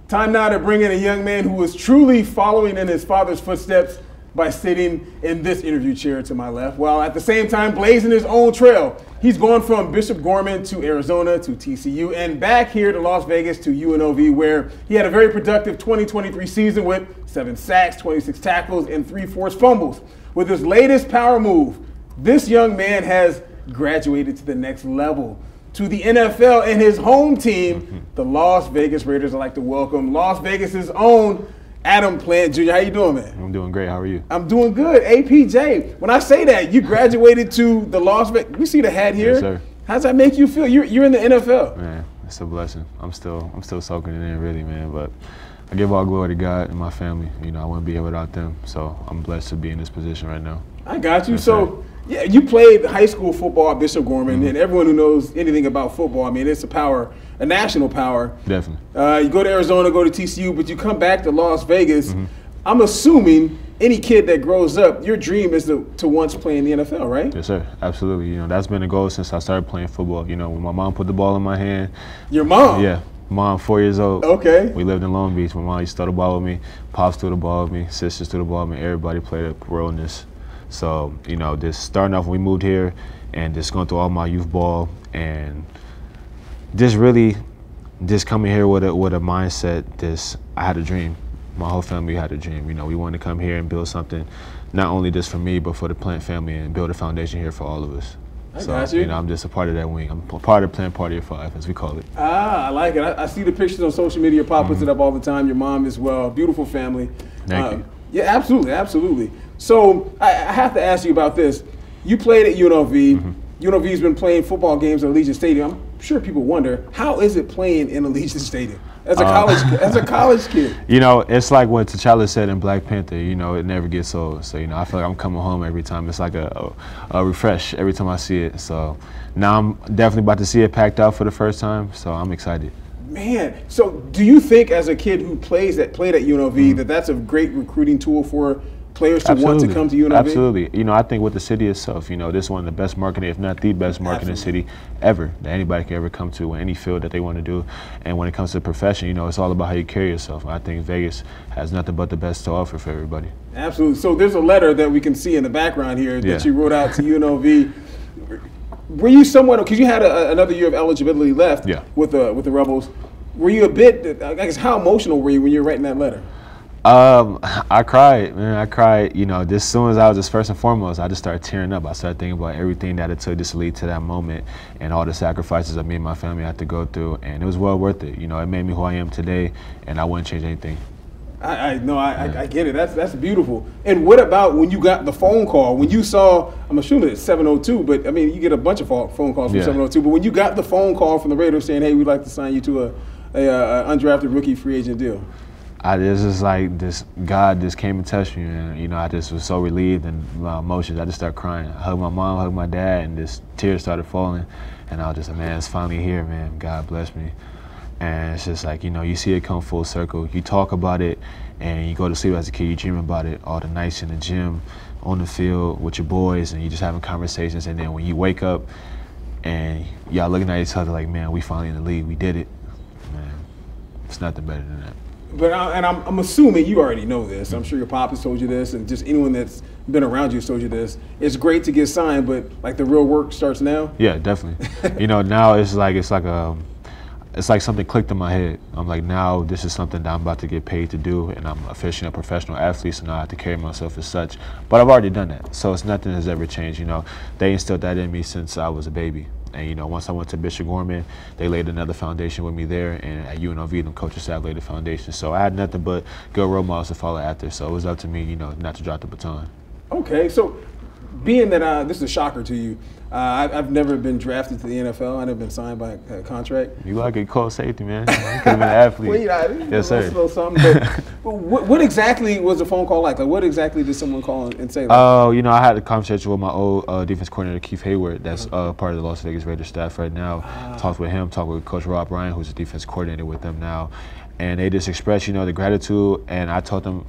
Time now to bring in a young man who is truly following in his father's footsteps by sitting in this interview chair to my left, while at the same time blazing his own trail. He's gone from Bishop Gorman to Arizona to TCU and back here to Las Vegas to UNLV, where he had a very productive 2023 season with 7 sacks, 26 tackles, and 3 forced fumbles. With his latest power move, this young man has graduated to the next level, to the NFL and his home team, the Las Vegas Raiders. I'd like to welcome Las Vegas's own Adam Plant Jr. How you doing, man? I'm doing great. How are you? I'm doing good. APJ, when I say that, you graduated to the Las Vegas. We see the hat here. Yes, sir. How does that make you feel? You're in the NFL. Man, it's a blessing. I'm still soaking it in, really, man. But I give all glory to God and my family. You know, I wouldn't be here without them. So I'm blessed to be in this position right now. I got you. Yes, so, yeah, you played high school football at Bishop Gorman, and everyone who knows anything about football, I mean, it's a national power. Definitely. You go to Arizona, go to TCU, but you come back to Las Vegas. I'm assuming any kid that grows up, your dream is to once play in the NFL, right? Yes, sir. Absolutely. You know, that's been a goal since I started playing football. You know, when my mom put the ball in my hand. Your mom? Yeah. Mom, 4 years old. Okay. We lived in Long Beach. My mom used to throw the ball with me. Pops threw the ball with me. Sisters threw the ball with me. Everybody played a role in this. So, you know, just starting off when we moved here and just going through all my youth ball and just really just coming here with a mindset, I had a dream. My whole family had a dream. You know, we wanted to come here and build something, not only just for me, but for the Plant family and build a foundation here for all of us. I got you. You know, I'm just a part of that wing. I'm part of Plant Party of 5, as we call it. Ah, I like it. I see the pictures on social media. Pop puts it up all the time. Your mom as well. Beautiful family. Thank you. Yeah, absolutely, absolutely. So I have to ask you about this. You played at UNLV. UNLV's been playing football games at Allegiant Stadium. I'm sure people wonder, how is it playing in Allegiant Stadium as a college kid? You know, it's like what T'Challa said in Black Panther. You know, it never gets old. So, you know, I feel like I'm coming home every time. It's like a refresh every time I see it. So now I'm definitely about to see it packed out for the first time. So I'm excited. Man, so do you think as a kid who played at UNLV that that's a great recruiting tool for players to want to come to UNLV? Absolutely. You know, I think with the city itself, you know, this is one of the best marketing, if not the best marketing city ever that anybody can ever come to in any field that they want to do. And when it comes to profession, you know, it's all about how you carry yourself. I think Vegas has nothing but the best to offer for everybody. Absolutely. So there's a letter that we can see in the background here that you wrote out to UNLV. Were you somewhat, because you had another year of eligibility left with the Rebels, were you a bit, I guess, how emotional were you when you were writing that letter? I cried, man. I cried, you know, just as soon as I was just first and foremost, I just started tearing up. I started thinking about everything that it took just to lead to that moment and all the sacrifices that me and my family had to go through, and it was well worth it. You know, it made me who I am today, and I wouldn't change anything. I get it. That's beautiful. And what about when you got the phone call? When you saw, I'm assuming it's 702, but I mean, you get a bunch of phone calls from 702. But when you got the phone call from the Raiders saying, "Hey, we'd like to sign you to a undrafted rookie free agent deal," It's just like this. God just came and touched me, and you know, I just was so relieved and my emotions. I just started crying. I hugged my mom, hugged my dad, and just tears started falling. And I was just like, man, it's finally here, man. God bless me. And it's just like, you know, you see it come full circle. You talk about it, and you go to sleep as a kid. You dream about it all the nights in the gym, on the field with your boys, and you just having conversations. And then when you wake up, and y'all looking at each other like, man, we finally in the league. We did it. Man, it's nothing better than that. But I'm assuming you already know this. I'm sure your pop has told you this, and just anyone that's been around you has told you this. It's great to get signed, but like the real work starts now. Yeah, definitely. You know, now it's like something clicked in my head. I'm like, now this is something that I'm about to get paid to do, and I'm officially a professional athlete, so now I have to carry myself as such. But I've already done that, so it's nothing has ever changed. You know, they instilled that in me since I was a baby. And, you know, once I went to Bishop Gorman, they laid another foundation with me there. And at UNLV, the coaching staff laid the foundation. So I had nothing but good role models to follow after. So it was up to me, you know, not to drop the baton. Okay. So being that this is a shocker to you, I've never been drafted to the NFL. I've never been signed by a contract. You like a cold safety, man. You could have been an athlete. Well, yes, sir. But what exactly was the phone call like? Like, what exactly did someone call and say? You know, I had a conversation with my old defense coordinator, Keith Hayward, that's part of the Las Vegas Raiders staff right now. Talked with him, talked with Coach Rob Ryan, who's the defense coordinator with them now. And they just expressed, you know, the gratitude. And I told them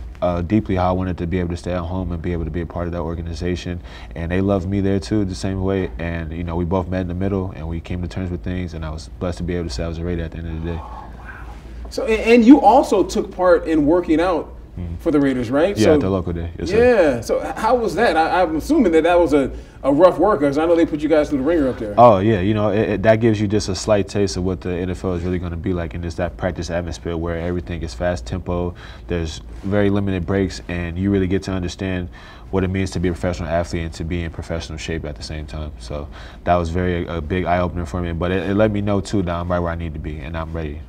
deeply how I wanted to be able to stay at home and be able to be a part of that organization. And they loved me there too, the same way. And, you know, we both met in the middle and we came to terms with things. And I was blessed to be able to say I was a Raider at the end of the day. So, and you also took part in working out for the Raiders, right? Yeah, so, at the local day. Yes, yeah. So how was that? I'm assuming that was a rough work, because I know they put you guys through the ringer up there. Oh yeah, you know that gives you just a slight taste of what the NFL is really going to be like, and just that practice atmosphere where everything is fast tempo. There's very limited breaks, and you really get to understand what it means to be a professional athlete and to be in professional shape at the same time. So that was a big eye opener for me. But it let me know too that I'm right where I need to be, and I'm ready.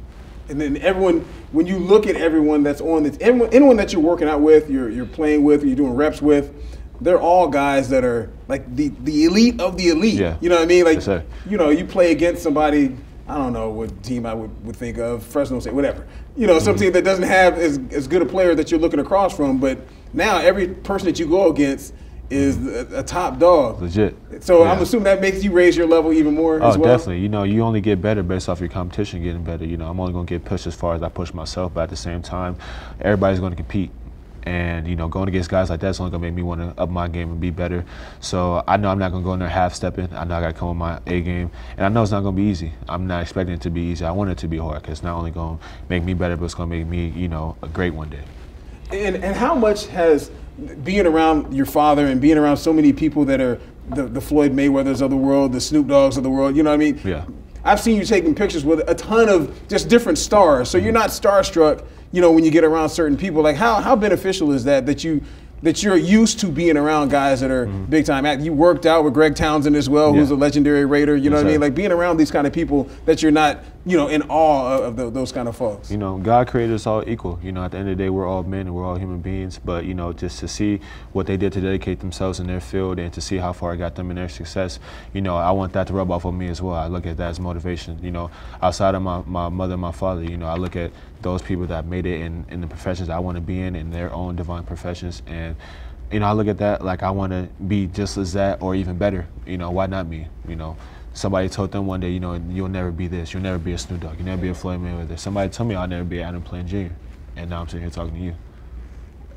And then everyone, when you look at everyone that's on this, anyone that you're working out with, you're playing with, you're doing reps with, they're all guys that are like the elite of the elite. Yeah. You know what I mean? Like, yes, you play against somebody, I don't know what team I would think of, Fresno State, whatever. Some team that doesn't have as good a player that you're looking across from, but now every person that you go against is a top dog. Legit. So yeah. I'm assuming that makes you raise your level even more as well? Oh, definitely. You only get better based off your competition getting better. I'm only going to get pushed as far as I push myself, but at the same time, everybody's going to compete. And, going against guys like that's only going to make me want to up my game and be better. So I know I'm not going to go in there half-stepping. I know I got to come with my A game. And I know it's not going to be easy. I'm not expecting it to be easy. I want it to be hard, because it's not only going to make me better, but it's going to make me, a great one day. And how much has being around your father and being around so many people that are the Floyd Mayweathers of the world, the Snoop Dogg's of the world, you know what I mean? Yeah. I've seen you taking pictures with a ton of just different stars. So you're not starstruck, when you get around certain people. Like how beneficial is that you're used to being around guys that are big time. You worked out with Greg Townsend as well, who's a legendary Raider. You know what I mean? Like being around these kind of people that you're not, in awe of those kind of folks. God created us all equal. At the end of the day, we're all men and we're all human beings. But, just to see what they did to dedicate themselves in their field and to see how far it got them in their success, I want that to rub off on me as well. I look at that as motivation. Outside of my mother and my father, I look at those people that made it in the professions I want to be in their own divine professions. And, I look at that like I want to be just as that or even better. Why not me? Somebody told them one day, you'll never be this. You'll never be a Snoop Dogg. You'll never be a Floyd Mayweather. Somebody told me I'll never be an Adam Plant Jr. And now I'm sitting here talking to you.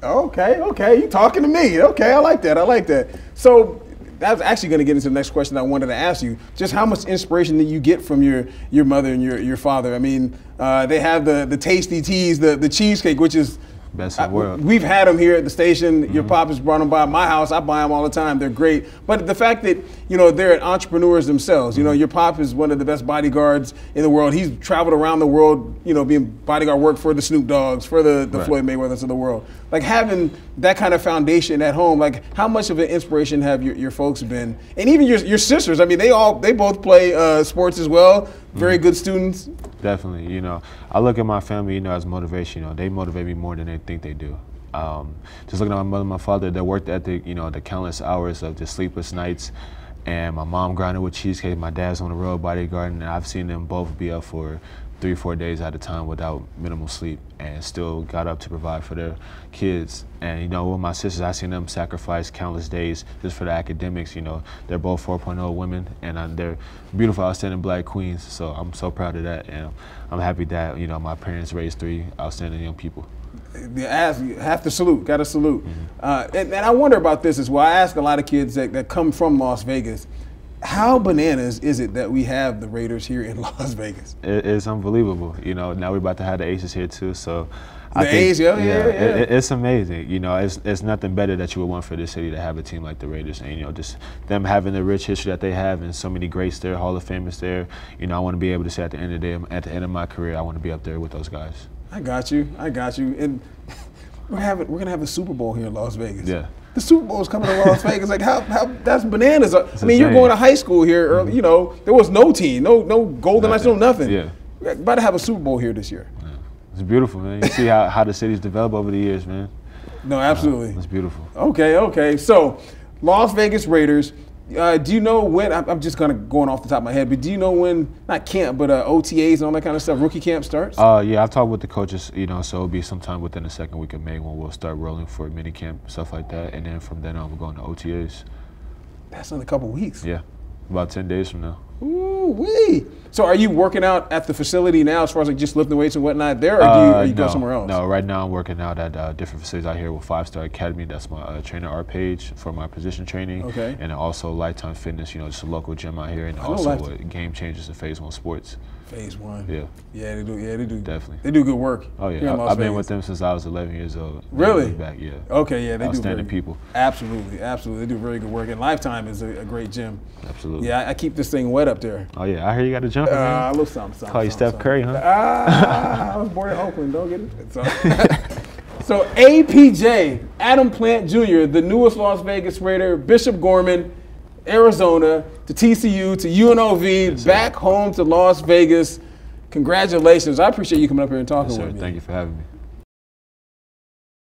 Okay. You talking to me. Okay, I like that. So that's actually going to get into the next question I wanted to ask you. Just how much inspiration did you get from your mother and your father? I mean, they have the tasty teas, the cheesecake, which is best in the world. We've had them here at the station. Your pop has brought them by my house. I buy them all the time. They're great. But the fact that, they're entrepreneurs themselves. Your pop is one of the best bodyguards in the world. He's traveled around the world, being bodyguard work for the Snoop Doggs, for the right. Floyd Mayweathers of the world. Like having that kind of foundation at home, like how much of an inspiration have your folks been? And even your sisters. I mean, they both play sports as well. Very good students. Definitely. I look at my family, as motivation. They motivate me more than they think they do. Just looking at my mother and my father, their work ethic, the countless hours of just sleepless nights, and my mom grinding with cheesecake, my dad's on the road bodyguarding, and I've seen them both be up for 3 or 4 days at a time without minimal sleep, and still got up to provide for their kids. And with my sisters, I seen them sacrifice countless days just for the academics. They're both 4.0 women, and they're beautiful, outstanding black queens. So I'm so proud of that, and I'm happy that my parents raised 3 outstanding young people. You have to salute, got to salute. And I wonder about this as well. I ask a lot of kids that come from Las Vegas, how bananas is it that we have the Raiders here in Las Vegas? It's unbelievable. Now we're about to have the Aces here too. So A's, yeah. It's amazing. It's nothing better that you would want for this city to have a team like the Raiders, and just them having the rich history that they have and so many greats there, Hall of Famers there. I want to be able to say at the end of the day, at the end of my career, I want to be up there with those guys. I got you. And we're gonna have a Super Bowl here in Las Vegas. Yeah. The Super Bowl is coming to Las Vegas. Like how that's bananas. You're going to high school here. Early, there was no team, no Golden Knights, no nothing. Yeah. We're about to have a Super Bowl here this year. Yeah. It's beautiful, man. You see how the city's developed over the years, man. No, absolutely. It's beautiful. Okay. So, Las Vegas Raiders. Do you know when? I'm just going off the top of my head, but do you know when? Not camp, but OTAs and all that kind of stuff. Rookie camp starts. Yeah, I've talked with the coaches. So it'll be sometime within the second week of May when we'll start rolling for mini camp, stuff like that, and then from then on we're going to OTAs. That's in a couple weeks. Yeah, about 10 days from now. Ooh-wee. So are you working out at the facility now as far as like just lifting weights and whatnot there, or do you go somewhere else? No, right now I'm working out at different facilities out here with 5 Star Academy. That's my trainer art page for my position training. Okay. And also Lifetime Fitness, just a local gym out here, and also Game Changers in Phase 1 Sports. Phase 1. Yeah. Yeah, they do. Yeah, they do. Definitely. They do good work. Oh here in yeah, Las I've been Vegas. with them since I was 11 years old. Really? Back, yeah. Okay, yeah, they do. Outstanding people. Absolutely, absolutely. They do very good work. And Lifetime is a great gym. Absolutely. Yeah, I keep this thing wet up there. Oh yeah, I hear you got a jumper, man. A little something. Call you Steph Curry, huh? I was born in Oakland. Don't get it. So APJ, Adam Plant Jr., the newest Las Vegas Raider, Bishop Gorman, Arizona, to TCU, to UNLV, back home to Las Vegas. Congratulations. I appreciate you coming up here and talking with me. Thank you for having me.